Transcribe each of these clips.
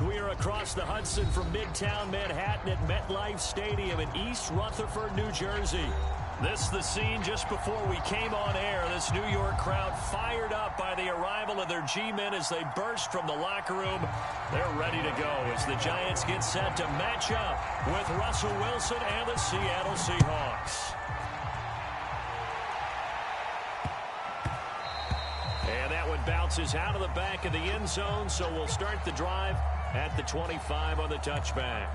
We are across the Hudson from Midtown Manhattan at MetLife Stadium in East Rutherford, New Jersey. This is the scene just before we came on air. This New York crowd fired up by the arrival of their G-men as they burst from the locker room. They're ready to go as the Giants get set to match up with Russell Wilson and the Seattle Seahawks. And that one bounces out of the back of the end zone, so we'll start the drive at the 25 on the touchback.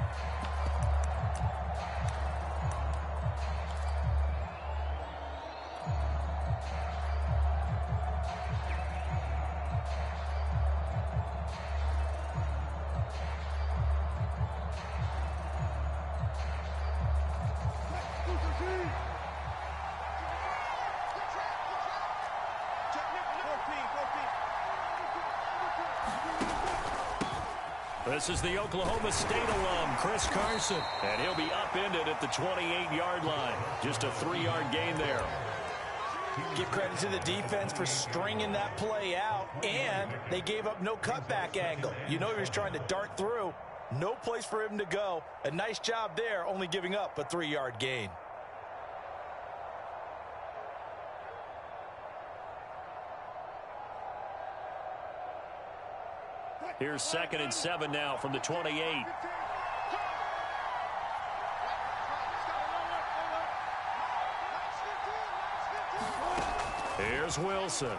This is the Oklahoma State alum, Chris Carson. And he'll be upended at the 28-yard line. Just a 3-yard gain there. Give credit to the defense for stringing that play out, and they gave up no cutback angle. You know he was trying to dart through. No place for him to go. A nice job there, only giving up a 3-yard gain. Here's 2nd and 7 now from the 28. Here's Wilson.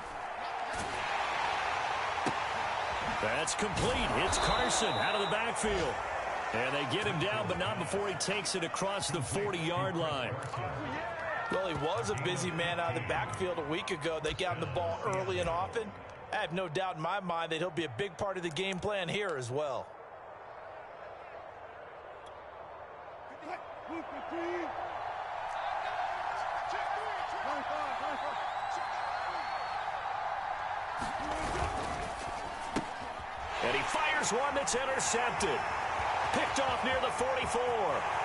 That's complete. It's Carson out of the backfield. And they get him down, but not before he takes it across the 40-yard line. Well, he was a busy man out of the backfield a week ago. They got him the ball early and often. I have no doubt in my mind that he'll be a big part of the game plan here as well. And he fires one that's intercepted. Picked off near the 44.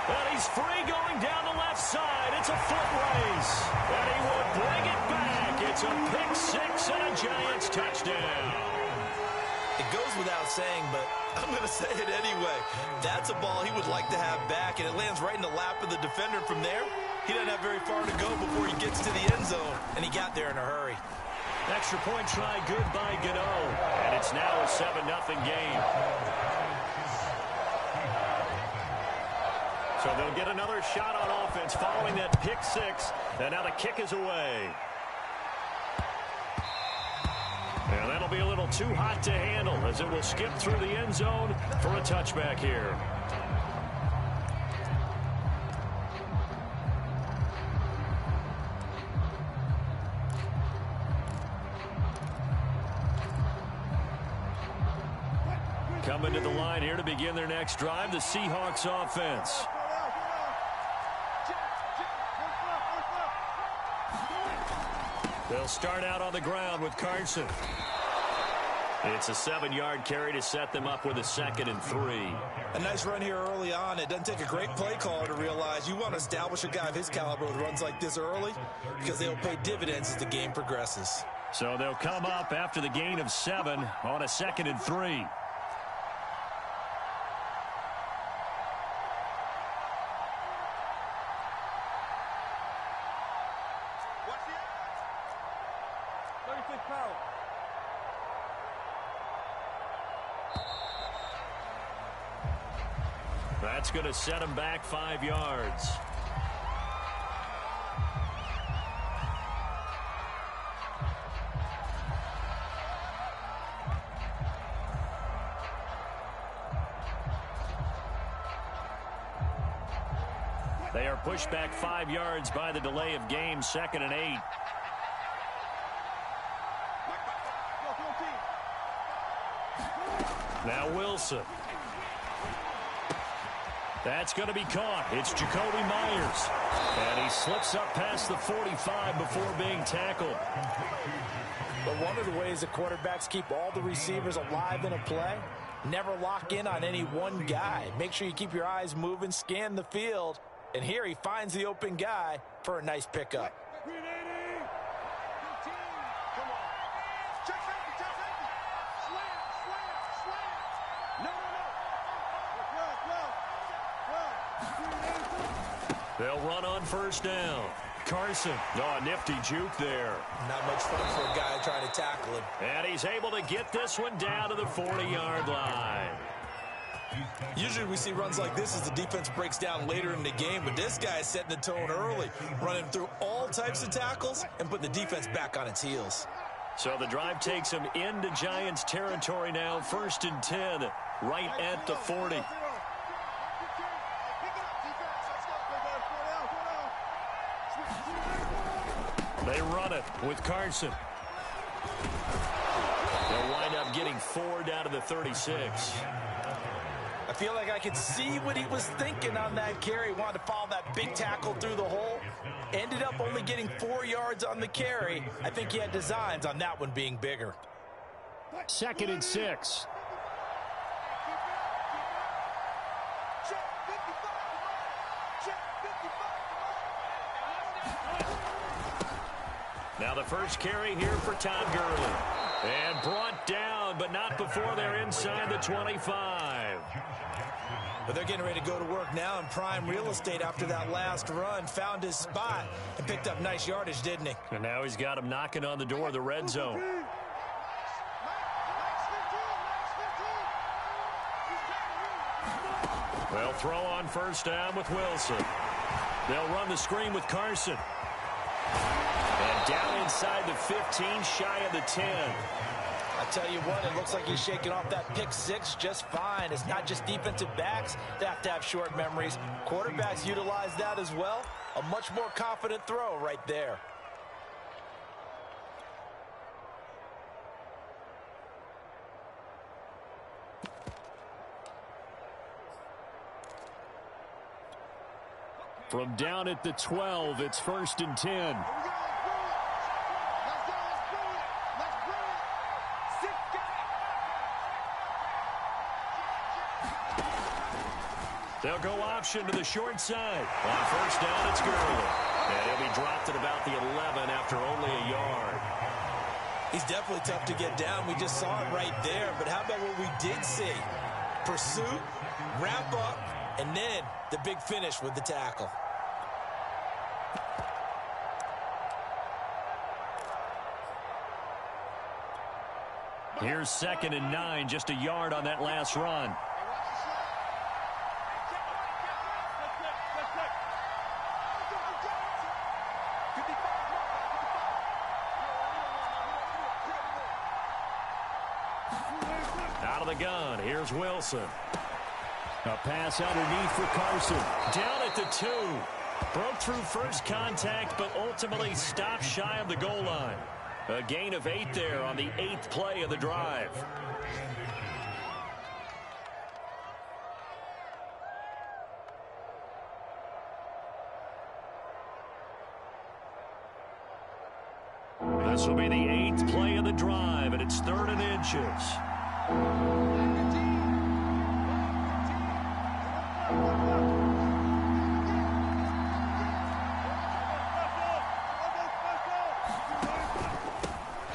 And he's free going down the left side. It's a foot race. And he will bring it back. It's a pick six and a Giants touchdown. It goes without saying, but I'm going to say it anyway. That's a ball he would like to have back, and it lands right in the lap of the defender. From there, he doesn't have very far to go before he gets to the end zone, and he got there in a hurry. Extra point try good by Gano. And it's now a 7-0 game. So they'll get another shot on offense following that pick six. And now the kick is away. And that'll be a little too hot to handle as it will skip through the end zone for a touchback here. Coming to the line here to begin their next drive, the Seahawks offense. They'll start out on the ground with Carson. It's a 7-yard carry to set them up with a 2nd and 3. A nice run here early on. It doesn't take a great play caller to realize you want to establish a guy of his caliber with runs like this early because they'll pay dividends as the game progresses. So they'll come up after the gain of 7 on a 2nd and 3. That's going to set him back 5 yards. They are pushed back 5 yards by the delay of game, 2nd and 8. Now Wilson. That's going to be caught. It's Jacoby Myers. And he slips up past the 45 before being tackled. But one of the ways the quarterbacks keep all the receivers alive in a play, never lock in on any one guy. Make sure you keep your eyes moving, scan the field. And here he finds the open guy for a nice pickup. They'll run on first down. Carson. Oh, a nifty juke there. Not much fun for a guy trying to tackle him. And he's able to get this one down to the 40-yard line. Usually we see runs like this as the defense breaks down later in the game, but this guy is setting the tone early, running through all types of tackles and putting the defense back on its heels. So the drive takes him into Giants territory now, 1st and 10, right at the 40. They run it with Carson. They'll wind up getting 4 down to the 36. I feel like I could see what he was thinking on that carry. He wanted to follow that big tackle through the hole. Ended up only getting 4 yards on the carry. I think he had designs on that one being bigger. 2nd and 6. Now the first carry here for Todd Gurley. And brought down, but not before they're inside the 25. But they're getting ready to go to work now in prime real estate after that last run. Found his spot and picked up nice yardage, didn't he? And now he's got him knocking on the door of the red zone. They'll throw on first down with Wilson. They'll run the screen with Carson. And down inside the 15, shy of the 10. I tell you what, it looks like he's shaking off that pick six just fine. It's not just defensive backs that have to have short memories. Quarterbacks utilize that as well. A much more confident throw right there. From down at the 12, it's 1st and 10. They'll go option to the short side. On first down, it's Gurley. And he'll be dropped at about the 11 after only a yard. He's definitely tough to get down. We just saw it right there. But how about what we did see? Pursuit, wrap up, and then the big finish with the tackle. Here's 2nd and 9, just a yard on that last run. Out of the gun, here's Wilson. A pass underneath for Carson. Down at the 2. Broke through first contact, but ultimately stopped shy of the goal line. A gain of 8 there on the 8th play of the drive. This will be the 8th play of the drive, and it's 3rd and inches.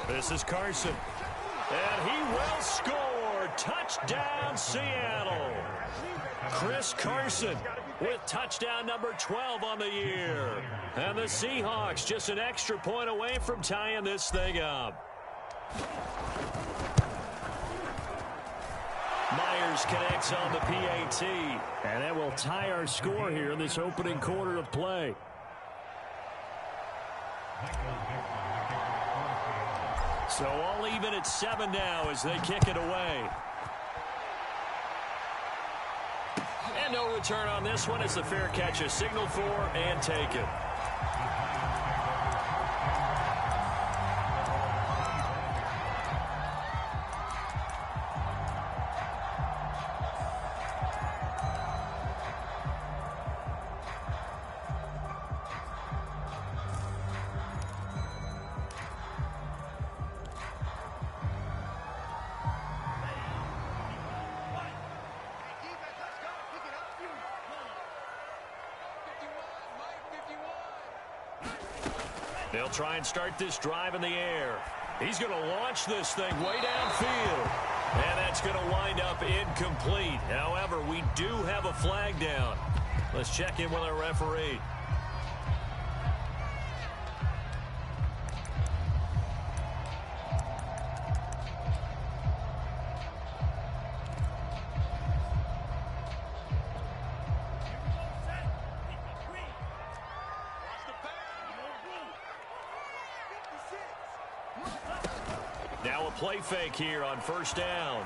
This is Carson. And he will score. Touchdown, Seattle. Chris Carson with touchdown number 12 on the year. And the Seahawks just an extra point away from tying this thing up. Myers connects on the PAT. And that will tie our score here in this opening quarter of play. So all even at 7 now as they kick it away. And no return on this one as the fair catch is signaled for and taken. They'll try and start this drive in the air. He's going to launch this thing way downfield. And that's going to wind up incomplete. However, we do have a flag down. Let's check in with our referee. Now a play fake here on first down.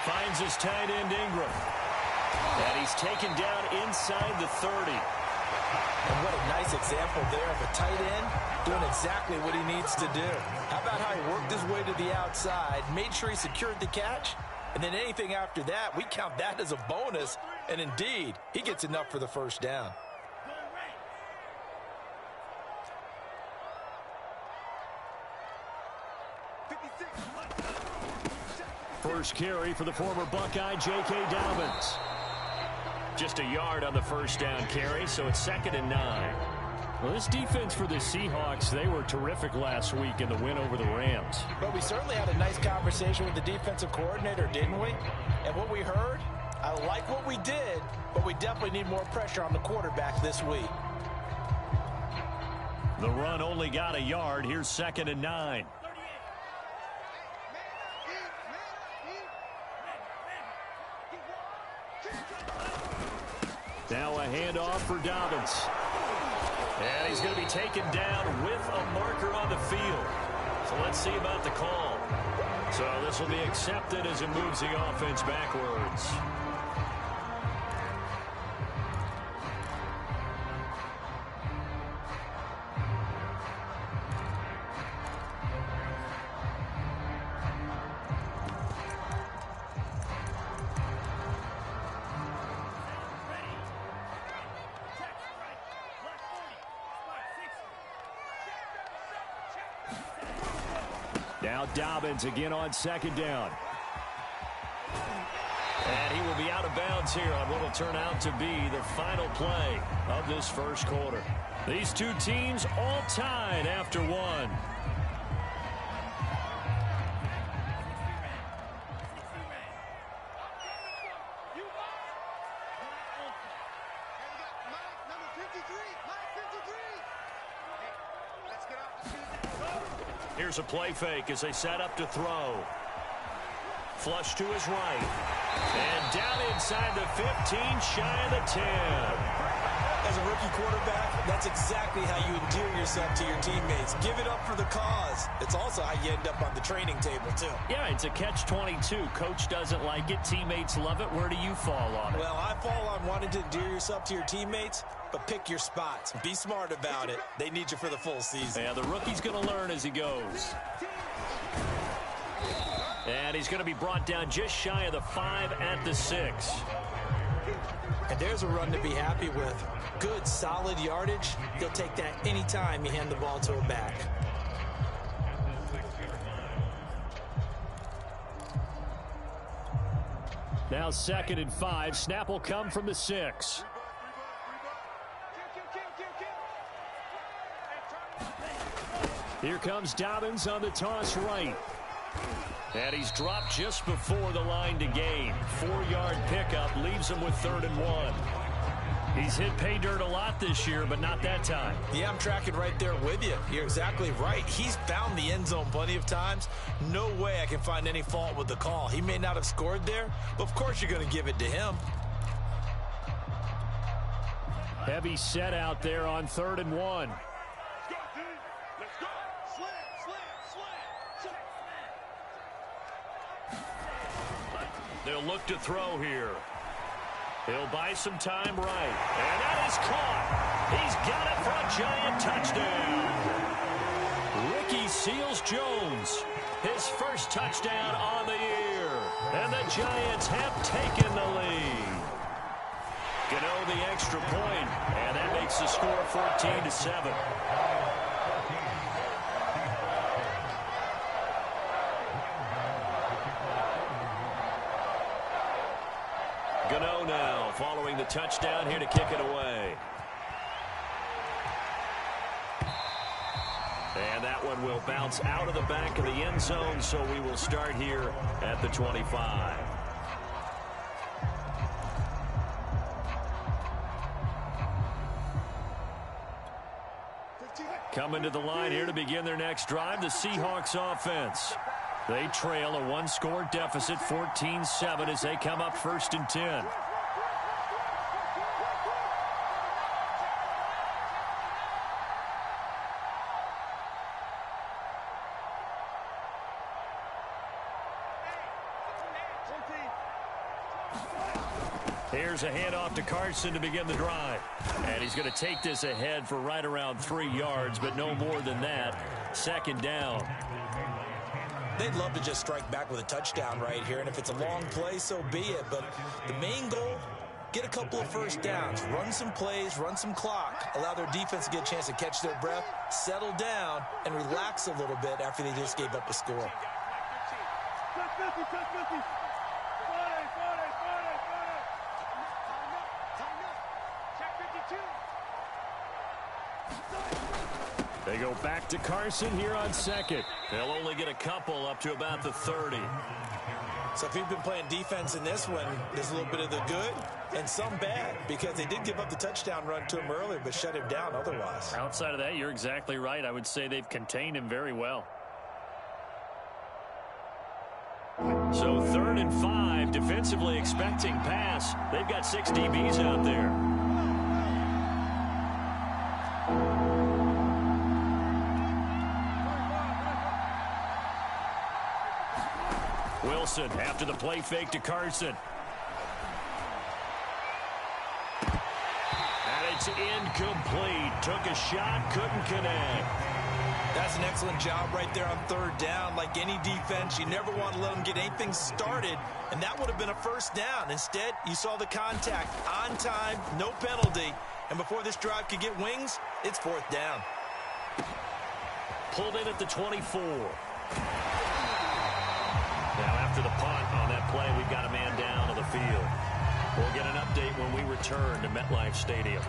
Finds his tight end Ingram. And he's taken down inside the 30. And what a nice example there of a tight end doing exactly what he needs to do. How about how he worked his way to the outside, made sure he secured the catch, and then anything after that, we count that as a bonus. And indeed, he gets enough for the first down. First carry for the former Buckeye, J.K. Dobbins. Just a yard on the first down carry, so it's 2nd and 9. Well, this defense for the Seahawks, they were terrific last week in the win over the Rams. But we certainly had a nice conversation with the defensive coordinator, didn't we? And what we heard, I like what we did, but we definitely need more pressure on the quarterback this week. The run only got a yard. Here's 2nd and 9. Now a handoff for Dobbins. And he's going to be taken down with a marker on the field. So let's see about the call. So this will be accepted as it moves the offense backwards. Now Dobbins again on 2nd down. And he will be out of bounds here on what will turn out to be the final play of this first quarter. These two teams all tied after one. Here's a play fake as they set up to throw. Flush to his right. And down inside the 15, shy of the 10. As a rookie quarterback, that's exactly how you endear yourself to your teammates. Give it up for the cause. It's also how you end up on the training table, too. Yeah, it's a catch-22. Coach doesn't like it. Teammates love it. Where do you fall on it? Well, I fall on wanting to endear yourself to your teammates, but pick your spots. Be smart about it. They need you for the full season. Yeah, the rookie's going to learn as he goes. And he's going to be brought down just shy of the 5 at the 6. And there's a run to be happy with. Good, solid yardage. He'll take that anytime you hand the ball to a back. Now 2nd and 5. Snap will come from the 6. Here comes Dobbins on the toss right. And he's dropped just before the line to gain. 4-yard pickup leaves him with 3rd and 1. He's hit pay dirt a lot this year, but not that time. Yeah, I'm tracking right there with you. You're exactly right. He's found the end zone plenty of times. No way I can find any fault with the call. He may not have scored there, but of course you're going to give it to him. Heavy set out there on 3rd and 1. They'll look to throw here. He'll buy some time right. And that is caught. He's got it for a giant touchdown. Ricky Seals-Jones, his first touchdown on the year. And the Giants have taken the lead. Gano the extra point, and that makes the score 14-7. Gano now following the touchdown here to kick it away. And that that one will bounce out of the back of the end zone, so we will start here at the 25. Coming to the line here to begin their next drive, the Seahawks offense. They trail a one-score deficit, 14-7, as they come up 1st and 10. Here's a handoff to Carson to begin the drive. And he's going to take this ahead for right around 3 yards, but no more than that. 2nd down. They'd love to just strike back with a touchdown right here, and if it's a long play, so be it. But the main goal, get a couple of first downs, run some plays, run some clock, allow their defense to get a chance to catch their breath, settle down, and relax a little bit after they just gave up a score. They go back to Carson here on 2nd. They'll only get a couple up to about the 30. So if you've been playing defense in this one, there's a little bit of the good and some bad, because they did give up the touchdown run to him earlier, but shut him down otherwise. Outside of that, you're exactly right. I would say they've contained him very well. So 3rd and 5, defensively expecting pass. They've got 6 DBs out there. Wilson after the play fake to Carson. And it's incomplete. Took a shot, couldn't connect. That's an excellent job right there on 3rd down. Like any defense, you never want to let them get anything started, and that would have been a 1st down. Instead, you saw the contact on time, no penalty, and before this drive could get wings, it's 4th down. Pulled in at the 24. Now, after the punt on that play, we've got a man down on the field. We'll get an update when we return to MetLife Stadium.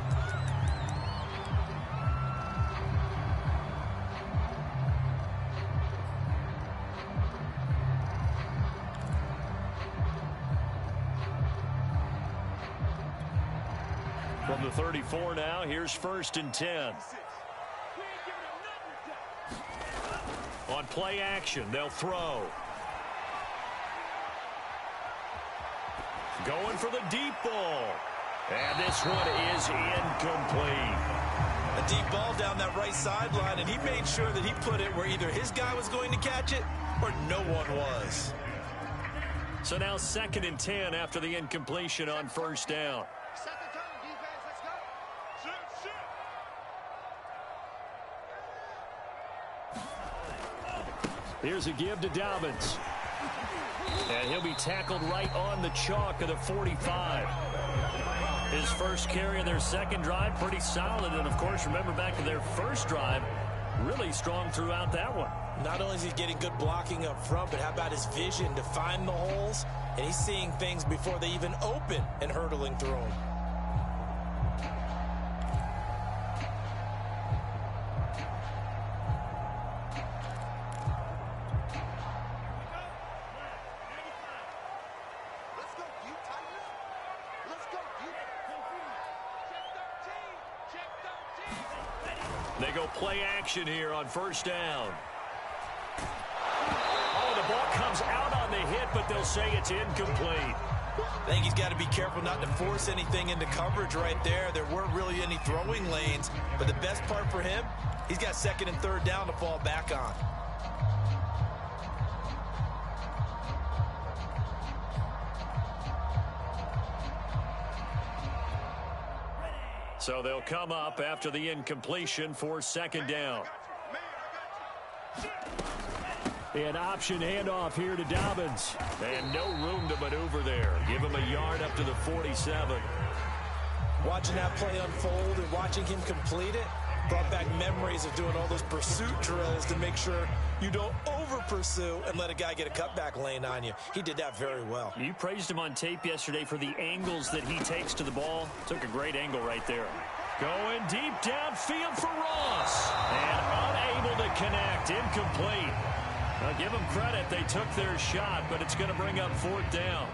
From the 34 now, here's 1st and 10. On play action, they'll throw. Going for the deep ball. And this one is incomplete. A deep ball down that right sideline, and he made sure that he put it where either his guy was going to catch it or no one was. So now 2nd and 10 after the incompletion on 1st down. Here's a give to Dobbins. And he'll be tackled right on the chalk of the 45. His first carry of their 2nd drive, pretty solid. And, of course, remember back to their 1st drive, really strong throughout that one. Not only is he getting good blocking up front, but how about his vision to find the holes? And he's seeing things before they even open and hurtling through them. They go play action here on 1st down. Oh, the ball comes out on the hit, but they'll say it's incomplete. I think he's got to be careful not to force anything into coverage right there. There weren't really any throwing lanes, but the best part for him, he's got 2nd and 3rd down to fall back on. So they'll come up after the incompletion for 2nd down. An option handoff here to Dobbins. And no room to maneuver there. Give him a yard up to the 47. Watching that play unfold and watching him complete it brought back memories of doing all those pursuit drills to make sure you don't over-pursue and let a guy get a cutback lane on you. He did that very well. You praised him on tape yesterday for the angles that he takes to the ball. Took a great angle right there. Going deep downfield for Ross. And unable to connect. Incomplete. Now give them credit. They took their shot, but it's going to bring up fourth down.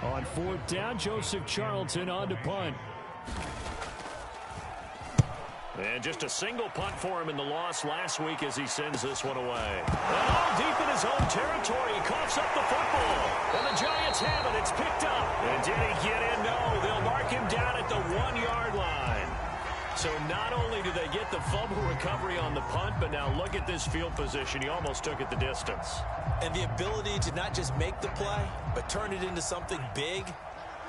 On fourth down, Joseph Charlton on to punt. And just a single punt for him in the loss last week as he sends this one away. And all deep in his own territory, he coughs up the football. And the Giants have it. It's picked up. And did he get in? No. They'll mark him down at the 1-yard line. So not only do they get the fumble recovery on the punt, but now look at this field position. He almost took it the distance. And the ability to not just make the play, but turn it into something big,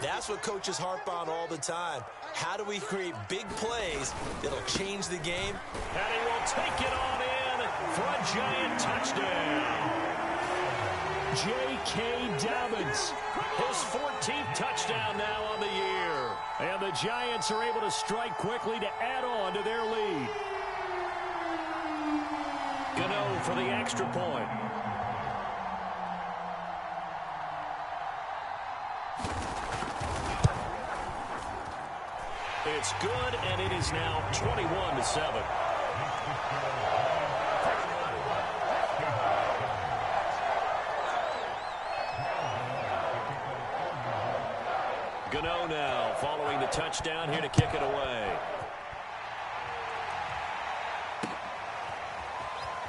that's what coaches harp on all the time. How do we create big plays that'll change the game? And he will take it on in for a Giant touchdown. J.K. Dobbins. His 14th touchdown now on the year. And the Giants are able to strike quickly to add on to their lead. Gano for the extra point. It's good, and it is now 21-7. Gano now following the touchdown here to kick it away.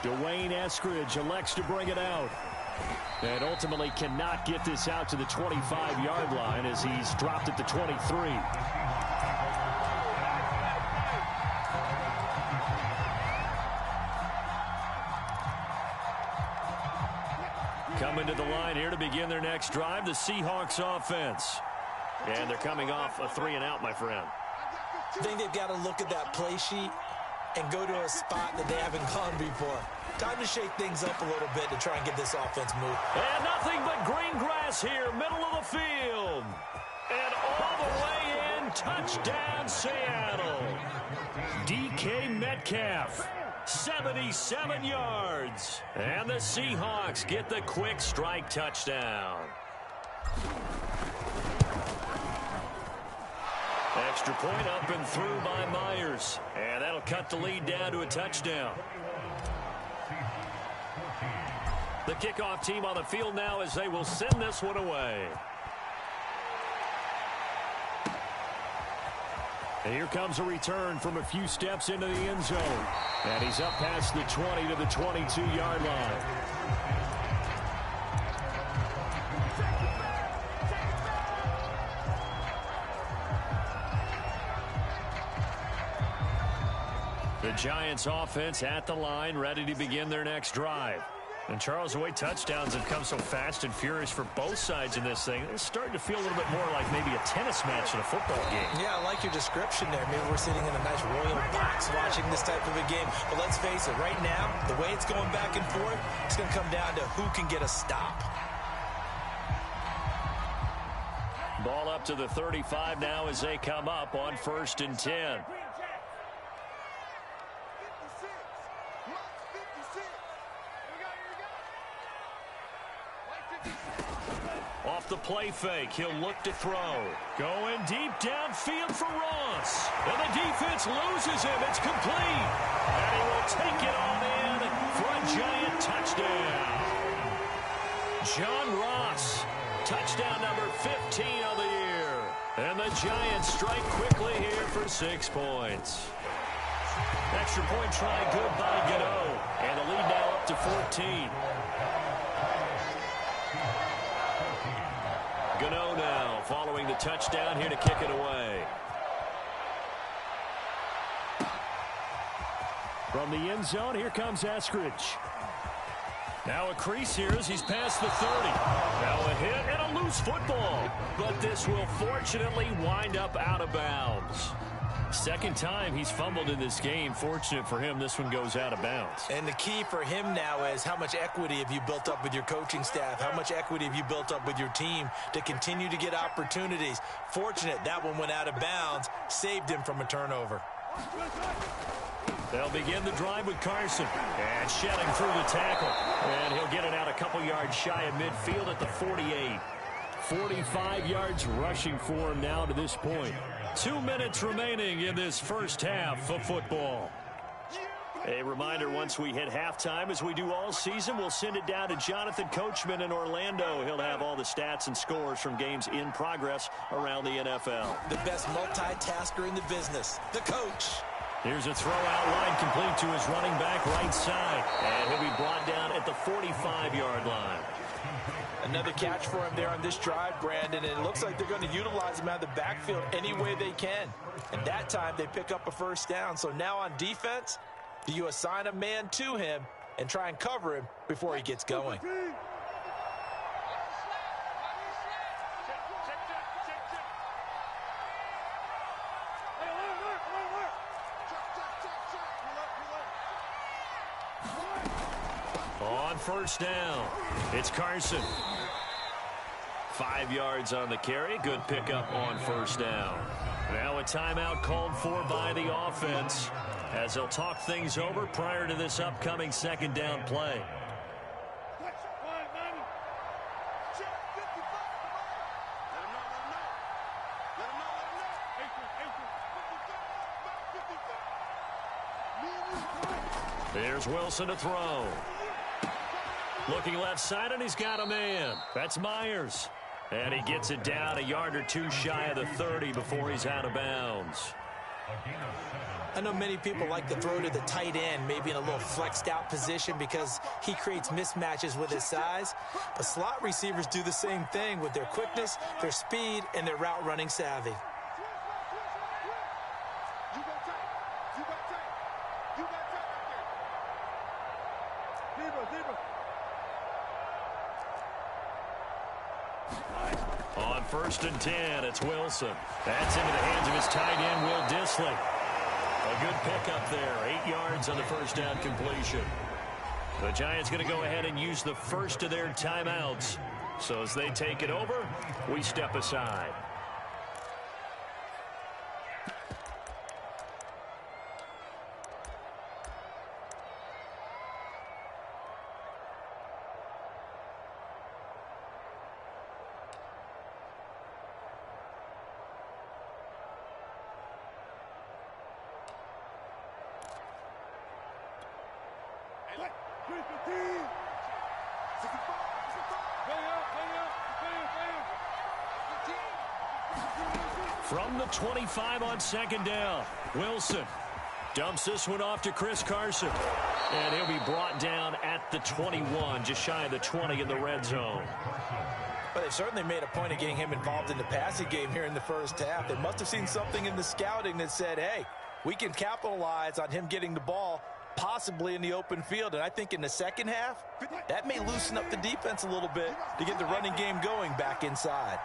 Dwayne Eskridge elects to bring it out. And ultimately cannot get this out to the 25-yard line as he's dropped at the 23. Coming to the line here to begin their next drive, the Seahawks offense. And they're coming off a 3-and-out, my friend. I think they've got to look at that play sheet and go to a spot that they haven't gone before. Time to shake things up a little bit to try and get this offense moved. And nothing but green grass here, middle of the field. And all the way in, touchdown Seattle. DK Metcalf. 77 yards. And the Seahawks get the quick strike touchdown. Extra point up and through by Myers. And that'll cut the lead down to a touchdown. The kickoff team on the field now as they will send this one away. And here comes a return from a few steps into the end zone. And he's up past the 20 to the 22-yard line. The Giants offense at the line, ready to begin their next drive. And Charles, the way touchdowns have come so fast and furious for both sides in this thing, it's starting to feel a little bit more like maybe a tennis match in a football game. Yeah, I like your description there. Maybe we're sitting in a nice royal box watching this type of a game. But let's face it, right now, the way it's going back and forth, it's going to come down to who can get a stop. Ball up to the 35 now as they come up on 1st and 10. Off the play fake, he'll look to throw. Going deep downfield for Ross. And the defense loses him. It's complete. And he will take it on in for a Giant touchdown. John Ross, touchdown number 15 of the year. And the Giants strike quickly here for 6 points. Extra point try good by Gano. And the lead now up to 14. Gano now following the touchdown here to kick it away. From the end zone, here comes Eskridge. Now a crease here as he's past the 30. Now a hit and a loose football. But this will fortunately wind up out of bounds. Second time he's fumbled in this game. Fortunate for him, this one goes out of bounds. And the key for him now is how much equity have you built up with your coaching staff? How much equity have you built up with your team to continue to get opportunities? Fortunate that one went out of bounds, saved him from a turnover. They'll begin the drive with Carson. And shelling through the tackle. And he'll get it out a couple yards shy of midfield at the 48. 45 yards rushing for him now to this point. 2 minutes remaining in this first half of football. A reminder, once we hit halftime, as we do all season, we'll send it down to Jonathan Coachman in Orlando. He'll have all the stats and scores from games in progress around the NFL. The best multitasker in the business, the coach. Here's a throw out line complete to his running back right side. And he'll be brought down at the 45-yard line. Another catch for him there on this drive, Brandon, and it looks like they're going to utilize him out of the backfield any way they can. And that time they pick up a first down. So now on defense, do you assign a man to him and try and cover him before he gets going? On first down, it's Carson. 5 yards on the carry. Good pickup on first down. Now a timeout called for by the offense as they'll talk things over prior to this upcoming second down play. There's Wilson to throw. Looking left side, and he's got a man. That's Myers. And he gets it down a yard or two shy of the 30 before he's out of bounds. I know many people like to throw to the tight end, maybe in a little flexed out position because he creates mismatches with his size. But slot receivers do the same thing with their quickness, their speed, and their route running savvy. On first and 10, it's Wilson. That's into the hands of his tight end, Will Dissly. A good pickup there, 8 yards on the first down completion. The Giants going to go ahead and use the first of their timeouts. So as they take it over, we step aside. From the 25 on second down, Wilson dumps this one off to Chris Carson. And he'll be brought down at the 21, just shy of the 20 in the red zone. But they certainly made a point of getting him involved in the passing game here in the first half. They must have seen something in the scouting that said, hey, we can capitalize on him getting the ball possibly in the open field. And I think in the second half, that may loosen up the defense a little bit to get the running game going back inside.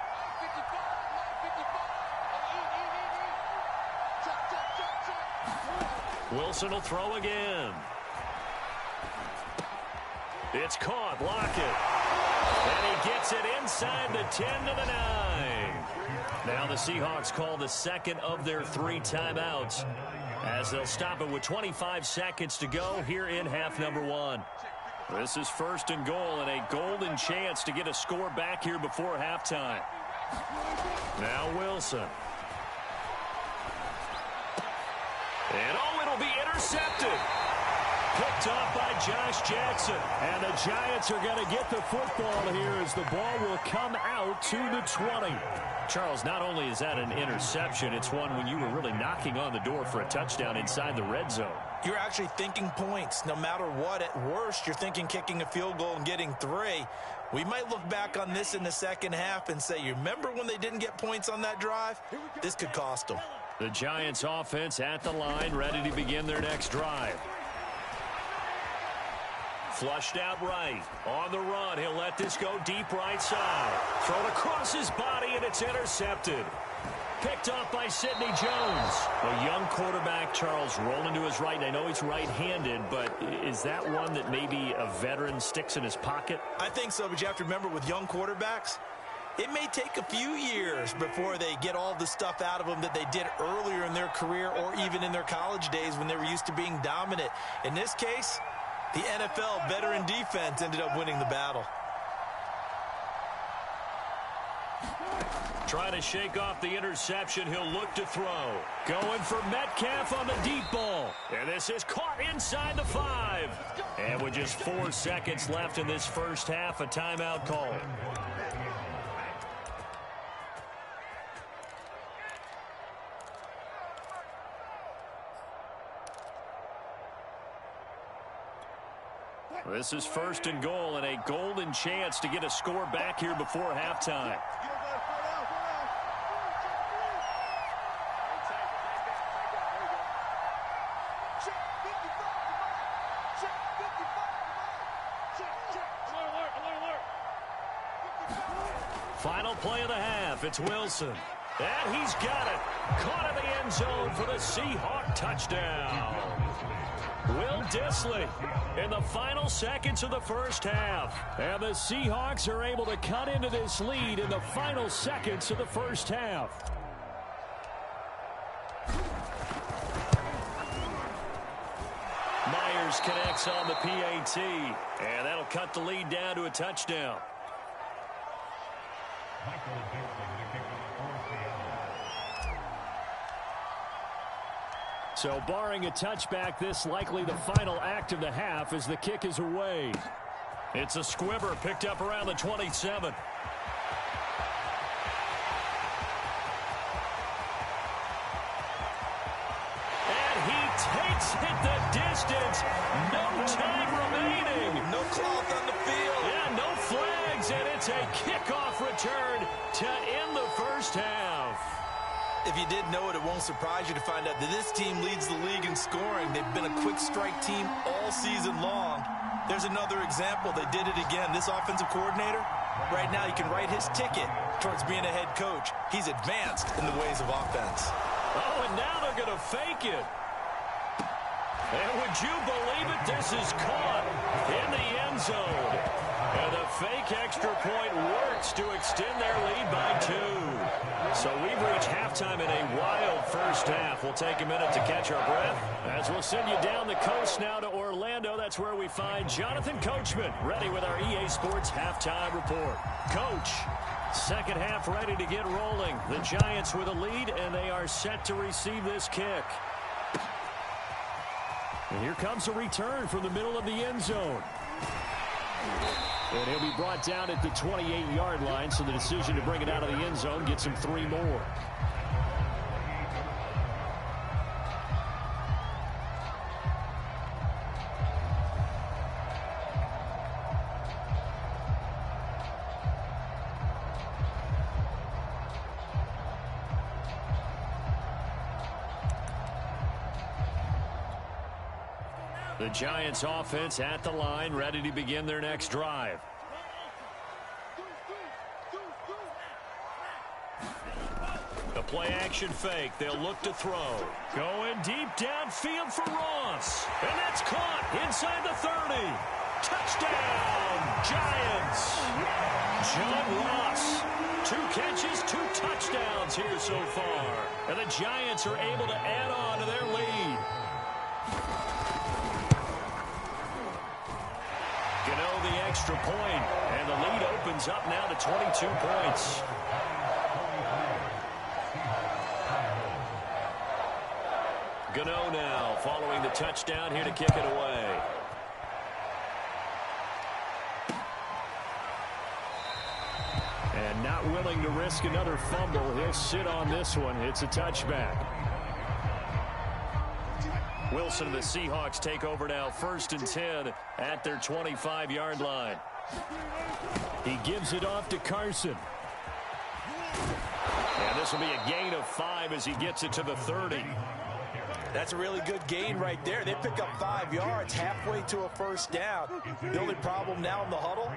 Wilson will throw again. It's caught. Lockett. And he gets it inside the 10 to the 9. Now the Seahawks call the second of their 3 timeouts as they'll stop it with 25 seconds to go here in half number 1. This is first and goal and a golden chance to get a score back here before halftime. Now Wilson. And it'll be intercepted. Picked off by Josh Jackson. And the Giants are going to get the football here as the ball will come out to the 20. Charles, not only is that an interception, it's one when you were really knocking on the door for a touchdown inside the red zone. You're actually thinking points. No matter what, at worst, you're thinking kicking a field goal and getting 3. We might look back on this in the second half and say, you remember when they didn't get points on that drive? This could cost them. The Giants offense at the line, ready to begin their next drive. Flushed out right. On the run, he'll let this go deep right side. Thrown across his body, and it's intercepted. Picked off by Sidney Jones. A young quarterback, Charles, rolling to his right. I know he's right-handed, but is that one that maybe a veteran sticks in his pocket? I think so, but you have to remember with young quarterbacks, it may take a few years before they get all the stuff out of them that they did earlier in their career or even in their college days when they were used to being dominant. In this case, the NFL veteran defense ended up winning the battle. Trying to shake off the interception. He'll look to throw. Going for Metcalf on the deep ball. And this is caught inside the 5. And with just 4 seconds left in this first half, a timeout call. This is 1st and goal and a golden chance to get a score back here before halftime. Final play of the half. It's Wilson. And he's got it. Caught in the end zone for the Seahawk touchdown. Will Dissly in the final seconds of the first half. And the Seahawks are able to cut into this lead in the final seconds of the first half. Myers connects on the PAT. And that'll cut the lead down to a touchdown. So barring a touchback, this likely the final act of the half as the kick is away. It's a squibber picked up around the 27. And he takes it the distance. No time remaining. No cloth on the field. Yeah, no flags, and it's a kickoff return to end the first half. If you didn't know it, it won't surprise you to find out that this team leads the league in scoring. They've been a quick strike team all season long. There's another example. They did it again. This offensive coordinator, right now he can write his ticket towards being a head coach. He's advanced in the ways of offense. Oh, and now they're going to fake it. And would you believe it? This is caught in the end zone. And the fake extra point works to extend their lead by 2. So we've reached halftime in a wild first half. We'll take a minute to catch our breath as we'll send you down the coast now to Orlando. That's where we find Jonathan Coachman ready with our EA Sports halftime report. Coach, second half ready to get rolling. The Giants with a lead, and they are set to receive this kick. And here comes a return from the middle of the end zone. And he'll be brought down at the 28-yard line, so the decision to bring it out of the end zone gets him 3 more. The Giants offense at the line, ready to begin their next drive. The play action fake. They'll look to throw. Going deep downfield for Ross. And that's caught inside the 30. Touchdown, Giants. John Ross. 2 catches, 2 touchdowns here so far. And the Giants are able to add on to their lead. Gano the extra point, and the lead opens up now to 22 points. Gano now following the touchdown here to kick it away. And not willing to risk another fumble, he'll sit on this one. It's a touchback. Wilson and the Seahawks take over now, 1st and 10 at their 25-yard line. He gives it off to Carson. And this will be a gain of 5 as he gets it to the 30. That's a really good gain right there. They pick up 5 yards halfway to a first down. The only problem now in the huddle,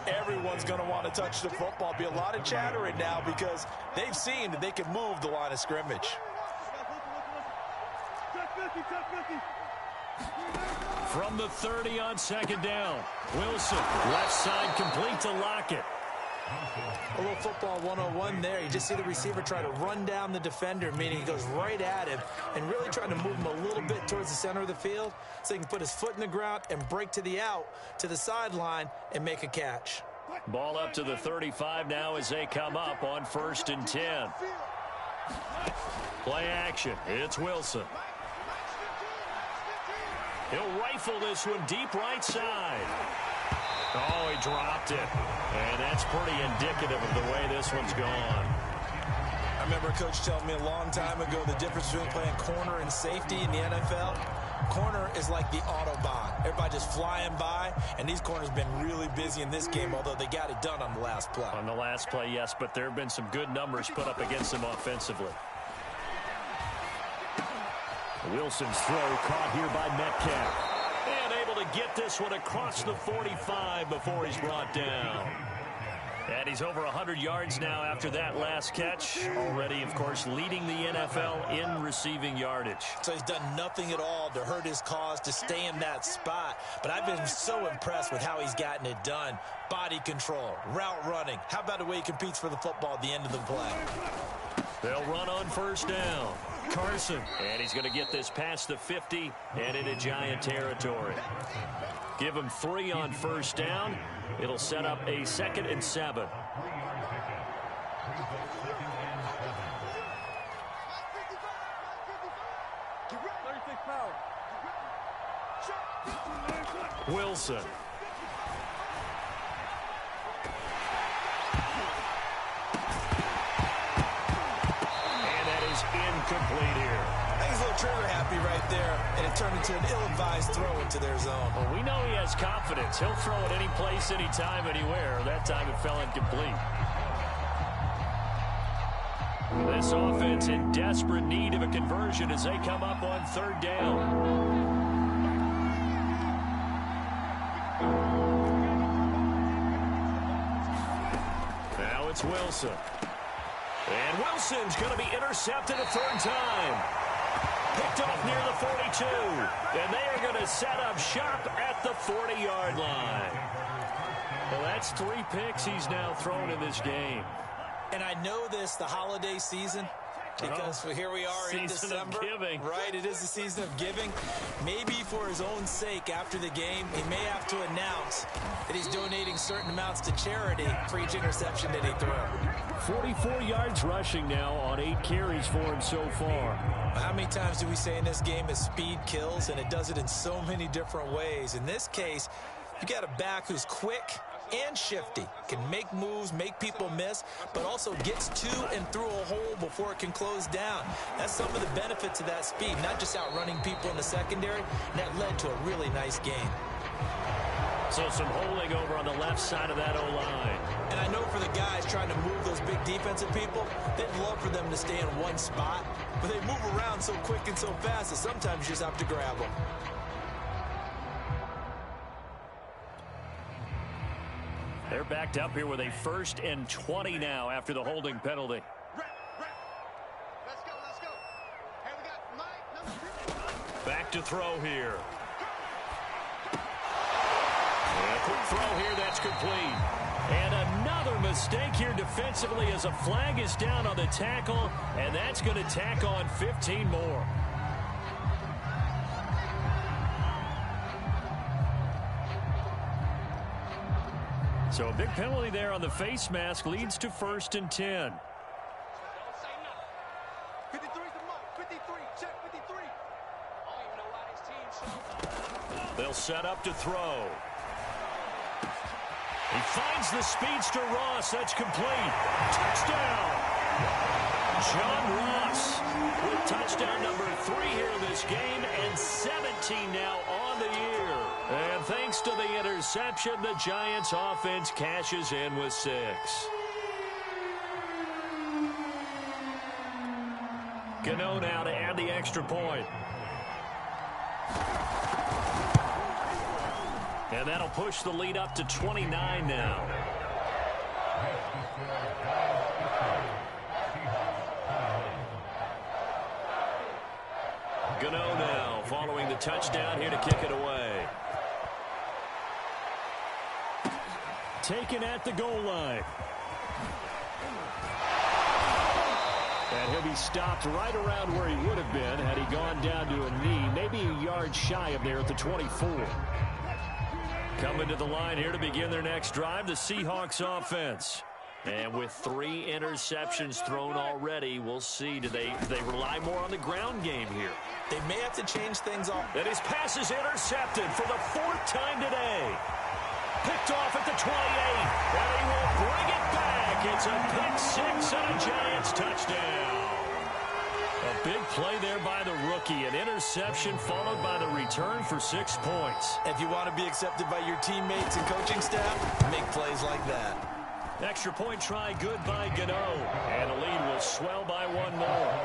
everyone's going to want to touch the football. Be a lot of chattering now because they've seen that they can move the line of scrimmage. From the 30 on 2nd down. Wilson, left side complete to Lockett. A little football 101 there. You just see the receiver try to run down the defender, meaning he goes right at him and really trying to move him a little bit towards the center of the field so he can put his foot in the ground and break to the out, to the sideline, and make a catch. Ball up to the 35 now as they come up on 1st and 10. Play action. It's Wilson. He'll rifle this one deep right side. Oh, he dropped it. And that's pretty indicative of the way this one's gone. I remember a coach telling me a long time ago the difference between playing corner and safety in the NFL. Corner is like the Autobahn. Everybody just flying by, and these corners have been really busy in this game, although they got it done on the last play. On the last play, yes, but there have been some good numbers put up against them offensively. Wilson's throw caught here by Metcalf. And able to get this one across the 45 before he's brought down. And he's over 100 yards now after that last catch. Already, of course, leading the NFL in receiving yardage. So he's done nothing at all to hurt his cause, to stay in that spot. But I've been so impressed with how he's gotten it done. Body control, route running. How about the way he competes for the football at the end of the play? They'll run on 1st down. Carson. And he's going to get this past the 50 and into Giant territory. Give him 3 on 1st down. It'll set up a 2nd and 7. Wilson. And that is incomplete here. I think he's a little trigger happy right there, and it turned into an ill-advised throw into their zone. Well, we know he has confidence. He'll throw it any place, anytime, anywhere. That time it fell incomplete. This offense in desperate need of a conversion as they come up on 3rd down. Now it's Wilson. And Wilson's going to be intercepted a 3rd time. Picked off near the 42. And they are going to set up shop at the 40-yard line. Well, that's 3 picks he's now thrown in this game. And I know this, the holiday season, because here we are in December. Season of giving. Right, it is the season of giving. Maybe for his own sake after the game, he may have to announce that he's donating certain amounts to charity for each interception that he threw. 44 yards rushing now on 8 carries for him so far. How many times do we say in this game that speed kills, and it does it in so many different ways? In this case, you got a back who's quick and shifty, can make moves, make people miss, but also gets to and through a hole before it can close down. That's some of the benefits of that speed, not just outrunning people in the secondary, and that led to a really nice game. So some holding over on the left side of that O-line. And I know for the guys trying to move those big defensive people, they'd love for them to stay in one spot, but they move around so quick and so fast that sometimes you just have to grab them. They're backed up here with a 1st and 20 now after the holding penalty. Back to throw here. And a quick throw here, that's complete. And another mistake here defensively as a flag is down on the tackle, and that's going to tack on 15 more. So a big penalty there on the face mask leads to 1st and 10. 53's the mark. 53. Check 53. I don't even know why this team. They'll set up to throw. He finds the speedster Ross. That's complete. Touchdown. John Ross with touchdown number 3 here this game and 17 now on the year. And thanks to the interception, the Giants offense cashes in with 6. Gano now to add the extra point. And that'll push the lead up to 29 now. Gano now following the touchdown here to kick it away. Taken at the goal line. And he'll be stopped right around where he would have been had he gone down to a knee, maybe a yard shy of there at the 24. Coming to the line here to begin their next drive, the Seahawks offense. And with 3 interceptions thrown already, we'll see. Do they rely more on the ground game here? They may have to change things up. And his pass is intercepted for the 4th time today. Picked off at the 28, and he will bring it back. It's a pick 6 and a Giants touchdown. A big play there by the rookie. An interception followed by the return for 6 points. If you want to be accepted by your teammates and coaching staff, make plays like that. Extra point try good by Gano. And the lead will swell by 1 more.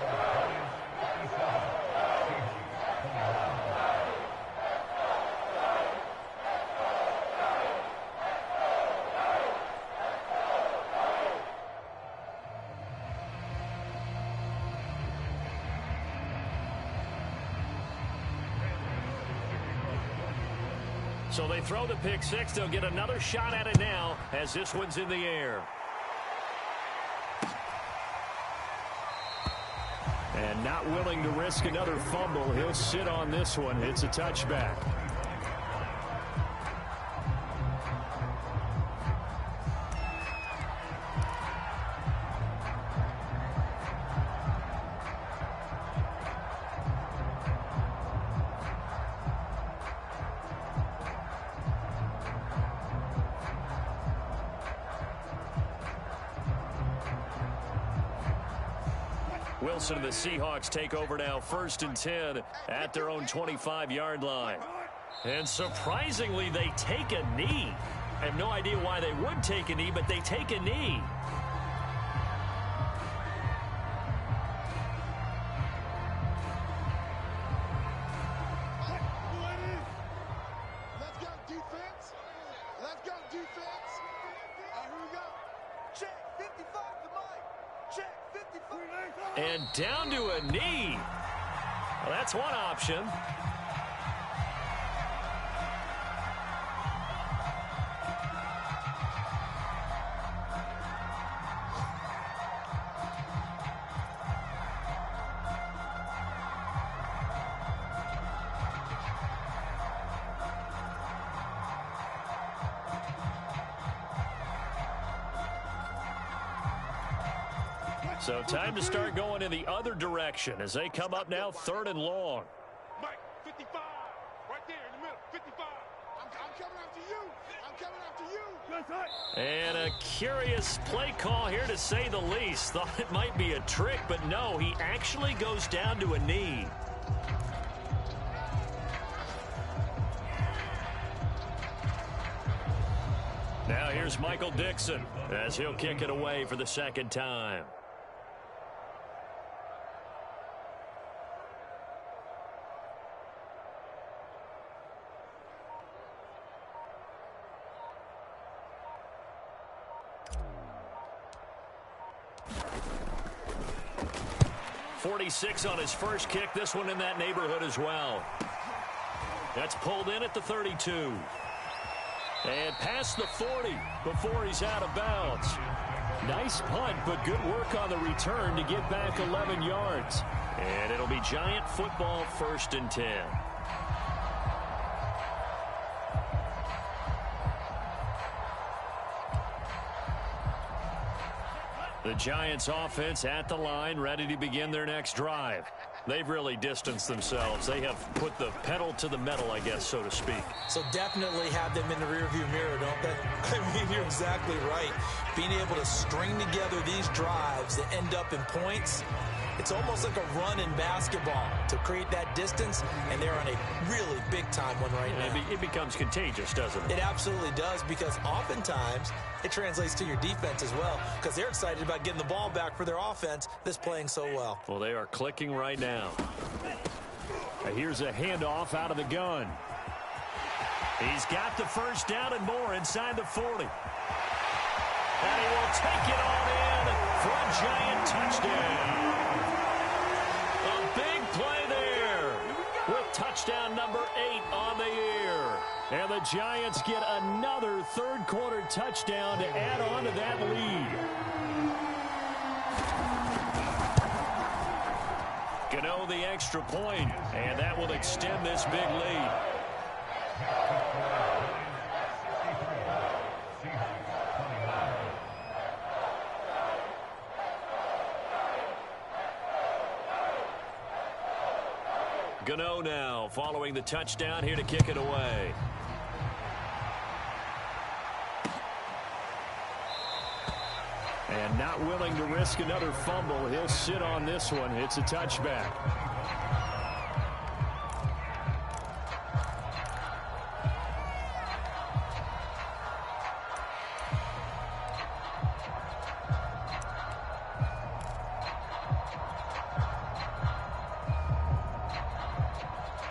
So they throw the pick 6. They'll get another shot at it now as this one's in the air. And not willing to risk another fumble. He'll sit on this one. It's a touchback. Wilson and the Seahawks take over now, 1st and 10 at their own 25-yard line. And surprisingly, they take a knee. I have no idea why they would take a knee, but they take a knee. Let's go, defense. Let's go, defense. Here we go. Check 55 to Mike. Check 55. And down to a knee. Well, that's one option. So time to start going in the other direction as they come up now 3rd and long. Mike, 55. Right there in the middle. 55. I'm coming after you. I'm coming after you. That's right. And a curious play call here, to say the least. Thought it might be a trick, but no, he actually goes down to a knee. Now here's Michael Dixon as he'll kick it away for the 2nd time. .46 on his first kick. This one in that neighborhood as well. That's pulled in at the 32. And past the 40 before he's out of bounds. Nice punt, but good work on the return to get back 11 yards. And it'll be Giant football, 1st and 10. The Giants offense at the line, ready to begin their next drive. They've really distanced themselves. They have put the pedal to the metal, I guess, so to speak. So definitely have them in the rearview mirror, don't they? I mean, you're exactly right. Being able to string together these drives that end up in points, it's almost like a run in basketball to create that distance, and they're on a really big-time one right now. It becomes contagious, doesn't it? It absolutely does, because oftentimes it translates to your defense as well, because they're excited about getting the ball back for their offense that's playing so well. Well, they are clicking right now. Here's a handoff out of the gun. He's got the 1st down and more inside the 40. And he will take it all in for a Giant touchdown. A big play there with touchdown number 8 on the year. And the Giants get another 3rd quarter touchdown to add on to that lead. Gano the extra point, and that will extend this big lead. Gano now following the touchdown here to kick it away. And not willing to risk another fumble. He'll sit on this one. It's a touchback.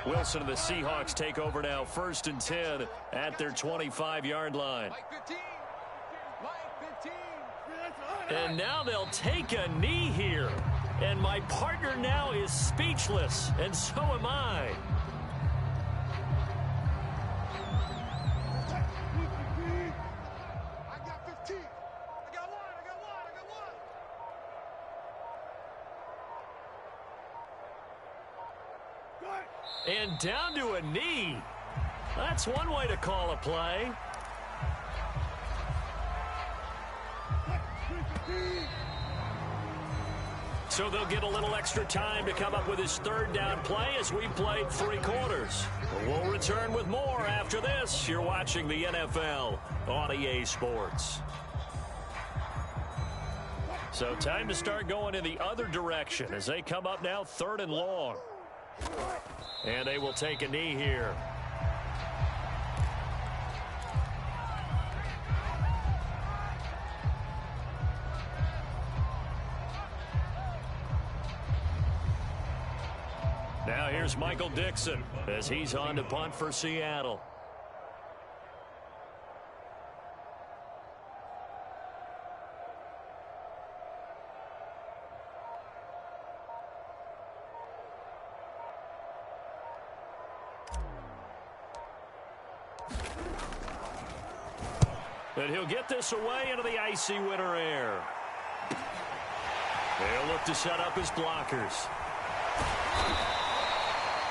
Wilson and the Seahawks take over now, 1st and 10 at their 25-yard line. And now they'll take a knee here. And my partner now is speechless, and so am I. I got 15. I got one. And down to a knee. That's one way to call a play. So they'll get a little extra time to come up with his 3rd down play as we played 3 quarters. We'll return with more after this. You're watching the NFL on EA Sports. So time to start going in the other direction as they come up now 3rd and long. And they will take a knee here. Now here's Michael Dixon as he's on to punt for Seattle. And he'll get this away into the icy winter air. They'll look to set up his blockers.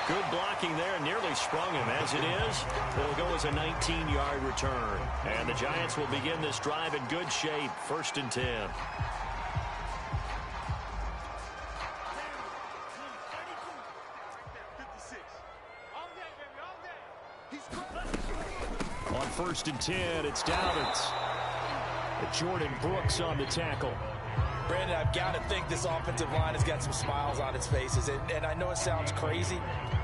Good blocking there, nearly sprung him. As it is, it'll go as a 19-yard return. And the Giants will begin this drive in good shape, 1st and 10. On 1st and 10, it's Dobbins. Jordan Brooks on the tackle. Brandon, I've got to think this offensive line has got some smiles on its faces. And I know it sounds crazy,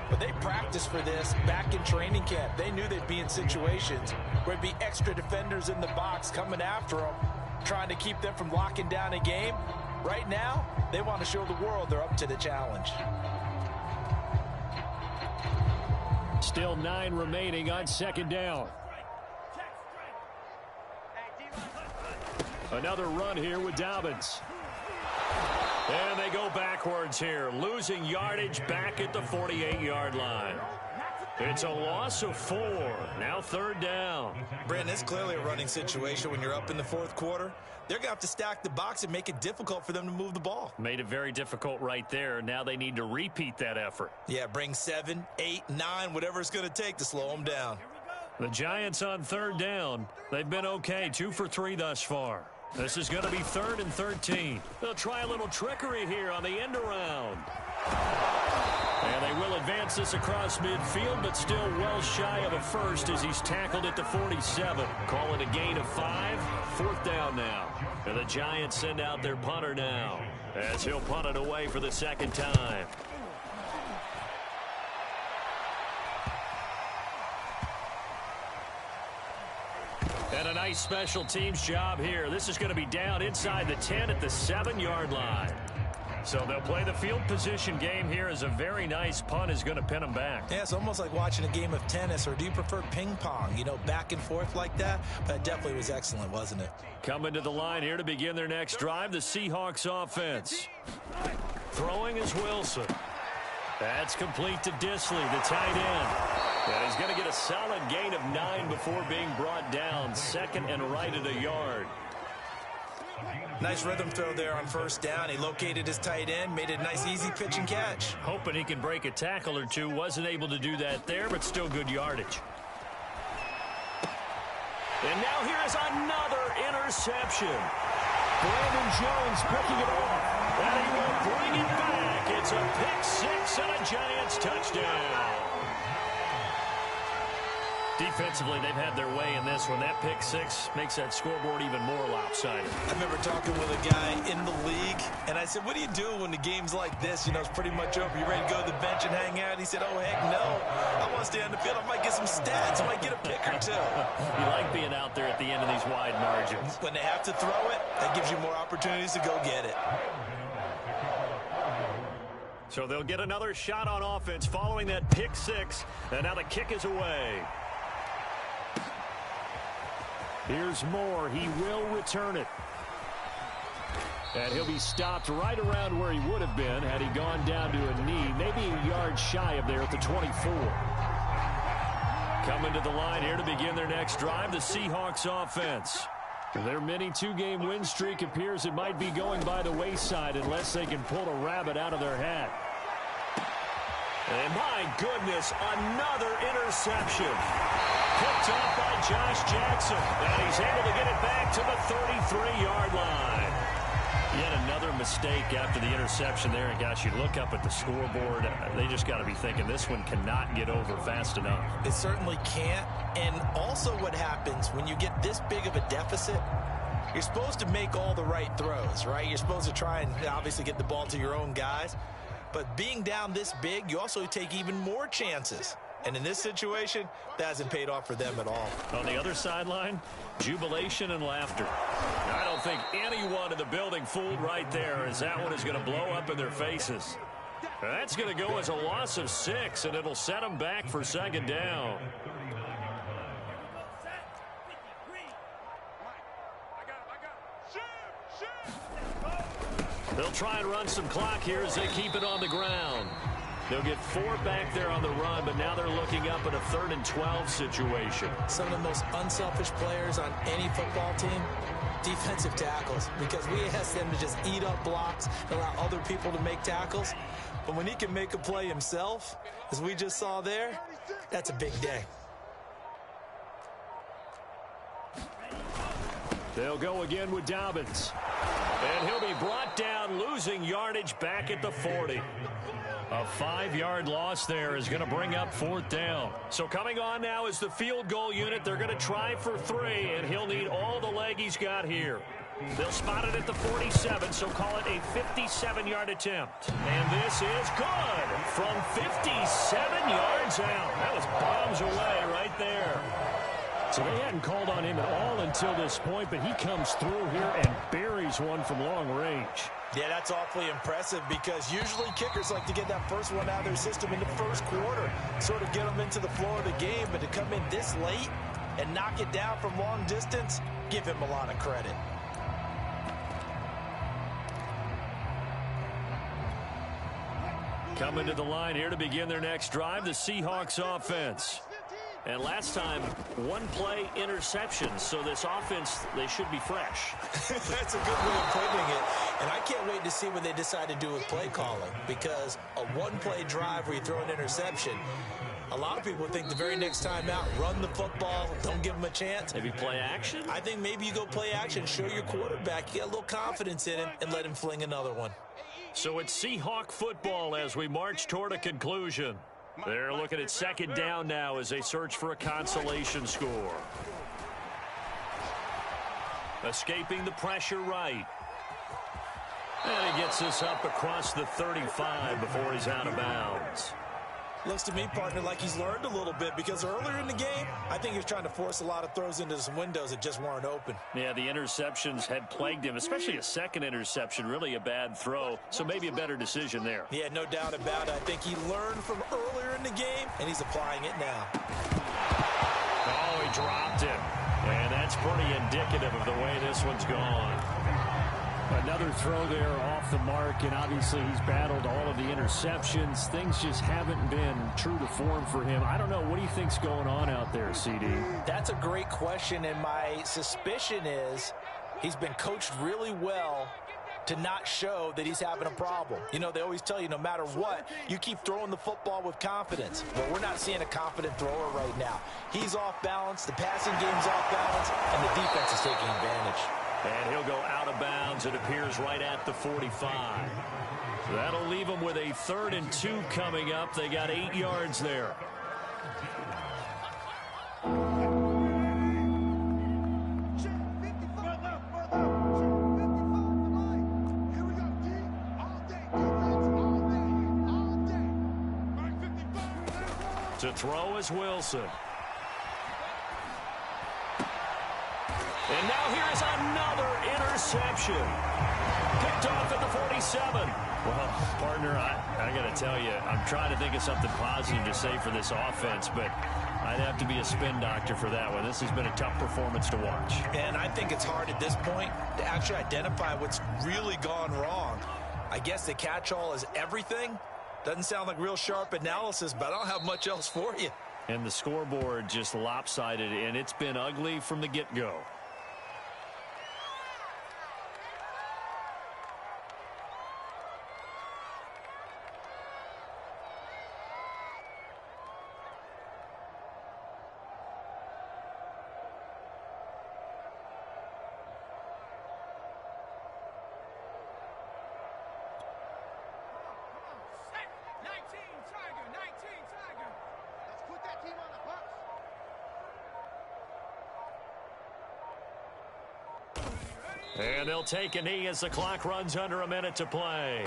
but they practiced for this back in training camp. They knew they'd be in situations where there'd be extra defenders in the box coming after them, trying to keep them from locking down a game. Right now, they want to show the world they're up to the challenge. Still 9 remaining on 2nd down. Another run here with Dobbins. And they go backwards here, losing yardage back at the 48-yard line. It's a loss of 4. Now 3rd down. Brandon, it's clearly a running situation when you're up in the 4th quarter. They're going to have to stack the box and make it difficult for them to move the ball. Made it very difficult right there. Now they need to repeat that effort. Yeah, bring 7, 8, 9, whatever it's going to take to slow them down. The Giants on 3rd down. They've been okay, 2 for 3 thus far. This is going to be 3rd and 13. They'll try a little trickery here on the end around. And they will advance this across midfield, but still well shy of a first as he's tackled at the 47. Call it a gain of 5. 4th down now. And the Giants send out their punter now as he'll punt it away for the 2nd time. And a nice special teams job here. This is going to be down inside the 10 at the 7-yard line. So they'll play the field position game here as a very nice punt is going to pin them back. Yeah, it's almost like watching a game of tennis, or do you prefer ping pong? You know, back and forth like that? But it definitely was excellent, wasn't it? Coming to the line here to begin their next drive, the Seahawks offense. Throwing is Wilson. That's complete to Disley, the tight end. And he's going to get a solid gain of 9 before being brought down. 2nd and right at a yard. Nice rhythm throw there on 1st down. He located his tight end, made it a nice easy pitch and catch. Hoping he can break a tackle or two. Wasn't able to do that there, but still good yardage. And now here is another interception. Brandon Jones picking it off. And he will bring it back. It's a pick six and a Giants touchdown. Defensively, they've had their way in this one. That pick six makes that scoreboard even more lopsided. I remember talking with a guy in the league, and I said, what do you do when the game's like this? You know, it's pretty much over. You ready to go to the bench and hang out? He said, oh, heck no. I want to stay on the field. I might get some stats. I might get a pick or two. You like being out there at the end of these wide margins. When they have to throw it, that gives you more opportunities to go get it. So they'll get another shot on offense following that pick six, and now the kick is away. Here's Moore. He will return it. And he'll be stopped right around where he would have been had he gone down to a knee, maybe a yard shy of there at the 24. Coming to the line here to begin their next drive, the Seahawks offense. Their mini two-game win streak appears it might be going by the wayside unless they can pull a rabbit out of their hat. And my goodness, another interception. Picked off by Josh Jackson. And he's able to get it back to the 33-yard line. Yet another mistake after the interception there. And gosh, you look up at the scoreboard, they just got to be thinking this one cannot get over fast enough. It certainly can't. And also what happens when you get this big of a deficit, you're supposed to make all the right throws, right? You're supposed to try and obviously get the ball to your own guys. But being down this big, you also take even more chances. And in this situation, that hasn't paid off for them at all. On the other sideline, jubilation and laughter. I don't think anyone in the building fooled right there, as that one is going to blow up in their faces. That's going to go as a loss of 6, and it'll set them back for second down. They'll try and run some clock here as they keep it on the ground. They'll get 4 back there on the run, but now they're looking up at a 3rd and 12 situation. Some of the most unselfish players on any football team, defensive tackles, because we ask them to just eat up blocks, allow other people to make tackles. But when he can make a play himself, as we just saw there, that's a big day. They'll go again with Dobbins. And he'll be brought down, losing yardage back at the 40. A 5-yard loss there is going to bring up 4th down. So coming on now is the field goal unit. They're going to try for 3, and he'll need all the leg he's got here. They'll spot it at the 47, so call it a 57-yard attempt. And this is good from 57 yards out. That was bombs away right there. So they hadn't called on him at all until this point, but he comes through here and buries one from long range. Yeah, that's awfully impressive because usually kickers like to get that first one out of their system in the first quarter, sort of get them into the flow of the game, but to come in this late and knock it down from long distance, give him a lot of credit. Coming to the line here to begin their next drive, the Seahawks offense. And last time, 1-play interceptions, so this offense, they should be fresh. That's a good way of putting it. And I can't wait to see what they decide to do with play calling, because a 1-play drive where you throw an interception, a lot of people think the very next time out, run the football, don't give them a chance. Maybe play action? I think maybe you go play action, show your quarterback, you get a little confidence in him, and let him fling another one. So it's Seahawk football as we march toward a conclusion. They're looking at 2nd down now as they search for a consolation score. Escaping the pressure right. And he gets this up across the 35 before he's out of bounds. Looks to me, partner, like he's learned a little bit, because earlier in the game, I think he was trying to force a lot of throws into some windows that just weren't open. Yeah, the interceptions had plagued him, especially a second interception, really a bad throw, so maybe a better decision there. Yeah, no doubt about it. I think he learned from earlier in the game, and he's applying it now. Oh, he dropped it. And that's pretty indicative of the way this one's gone. Another throw there off the mark, and obviously he's battled all of the interceptions. Things just haven't been true to form for him. I don't know. What do you think's going on out there, CD? That's a great question, and my suspicion is he's been coached really well to not show that he's having a problem. You know, they always tell you no matter what, you keep throwing the football with confidence. But we're not seeing a confident thrower right now. He's off balance, the passing game's off balance, and the defense is taking advantage. And he'll go out of bounds, it appears, right at the 45. So that'll leave them with a 3rd and 2 coming up. They got 8 yards there. To throw is Wilson. And now here is another interception. Picked off at the 47. Well, partner, I got to tell you, I'm trying to think of something positive to say for this offense, but I'd have to be a spin doctor for that one. This has been a tough performance to watch. And I think it's hard at this point to actually identify what's really gone wrong. I guess the catch-all is everything. Doesn't sound like real sharp analysis, but I don't have much else for you. And the scoreboard just lopsided, and it's been ugly from the get-go. And they'll take a knee as the clock runs under a minute to play.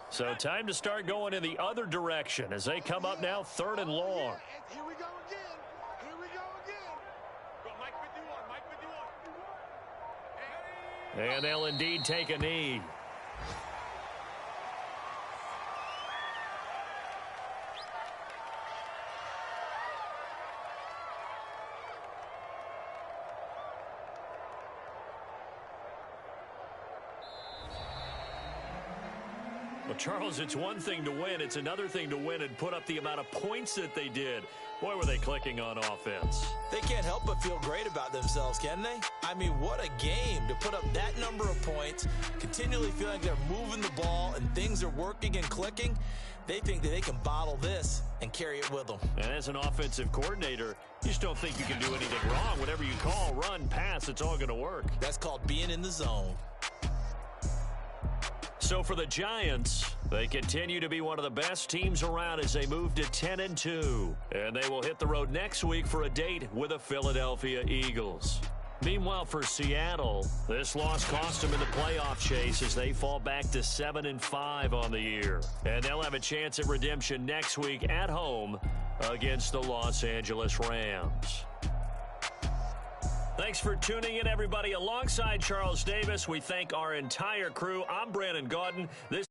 So time to start going in the other direction as they come up now 3rd and long. Here we go again. Here we go again. Go, Mike 51. And they'll indeed take a knee. Well, Charles, it's one thing to win. It's another thing to win and put up the amount of points that they did. Boy, were they clicking on offense. They can't help but feel great about themselves, can they? I mean, what a game to put up that number of points, continually feeling like they're moving the ball and things are working and clicking. They think that they can bottle this and carry it with them. And as an offensive coordinator, you just don't think you can do anything wrong. Whatever you call, run, pass, it's all going to work. That's called being in the zone. So for the Giants, they continue to be one of the best teams around as they move to 10-2. And they will hit the road next week for a date with the Philadelphia Eagles. Meanwhile, for Seattle, this loss cost them in the playoff chase as they fall back to 7-5 on the year. And they'll have a chance at redemption next week at home against the Los Angeles Rams. Thanks for tuning in, everybody. Alongside Charles Davis, we thank our entire crew. I'm Brandon Gaudin. This